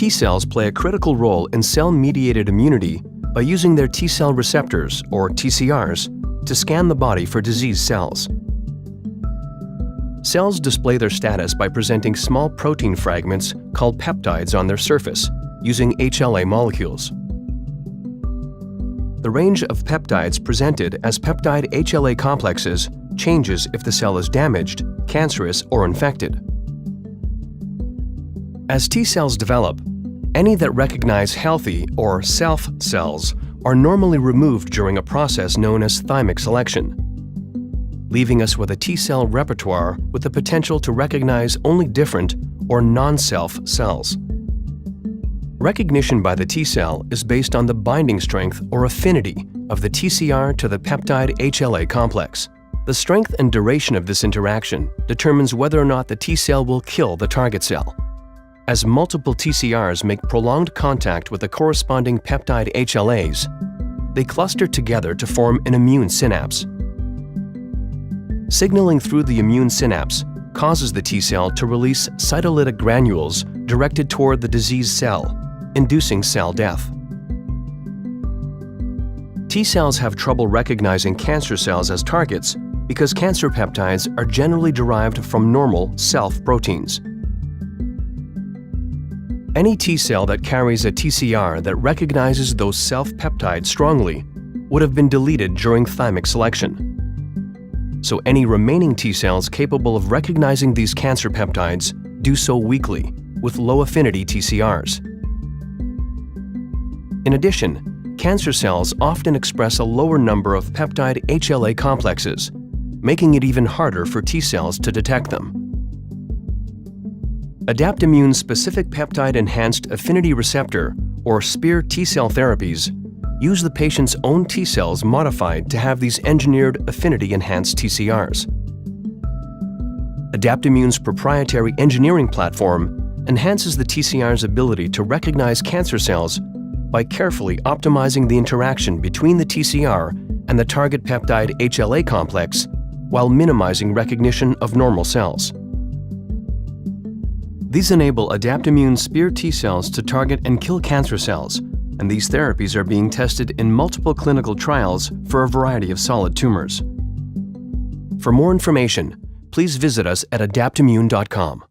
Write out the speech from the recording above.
T cells play a critical role in cell-mediated immunity by using their T cell receptors, or TCRs, to scan the body for disease cells. Cells display their status by presenting small protein fragments called peptides on their surface, using HLA molecules. The range of peptides presented as peptide HLA complexes changes if the cell is damaged, cancerous, or infected. As T cells develop, any that recognize healthy or self cells are normally removed during a process known as thymic selection, leaving us with a T cell repertoire with the potential to recognize only different or non-self cells. Recognition by the T cell is based on the binding strength or affinity of the TCR to the peptide HLA complex. The strength and duration of this interaction determines whether or not the T cell will kill the target cell. As multiple TCRs make prolonged contact with the corresponding peptide HLAs, they cluster together to form an immune synapse. Signaling through the immune synapse causes the T cell to release cytolytic granules directed toward the diseased cell, inducing cell death. T cells have trouble recognizing cancer cells as targets because cancer peptides are generally derived from normal self proteins. Any T cell that carries a TCR that recognizes those self-peptides strongly would have been deleted during thymic selection. So any remaining T cells capable of recognizing these cancer peptides do so weakly, with low-affinity TCRs. In addition, cancer cells often express a lower number of peptide HLA complexes, making it even harder for T cells to detect them. Adaptimmune's specific peptide-enhanced affinity receptor, or SPEAR T cell therapies, use the patient's own T cells modified to have these engineered affinity-enhanced TCRs. Adaptimmune's proprietary engineering platform enhances the TCR's ability to recognize cancer cells by carefully optimizing the interaction between the TCR and the target peptide HLA complex while minimizing recognition of normal cells. These enable Adaptimmune SPEAR T cells to target and kill cancer cells, and these therapies are being tested in multiple clinical trials for a variety of solid tumors. For more information, please visit us at adaptimmune.com.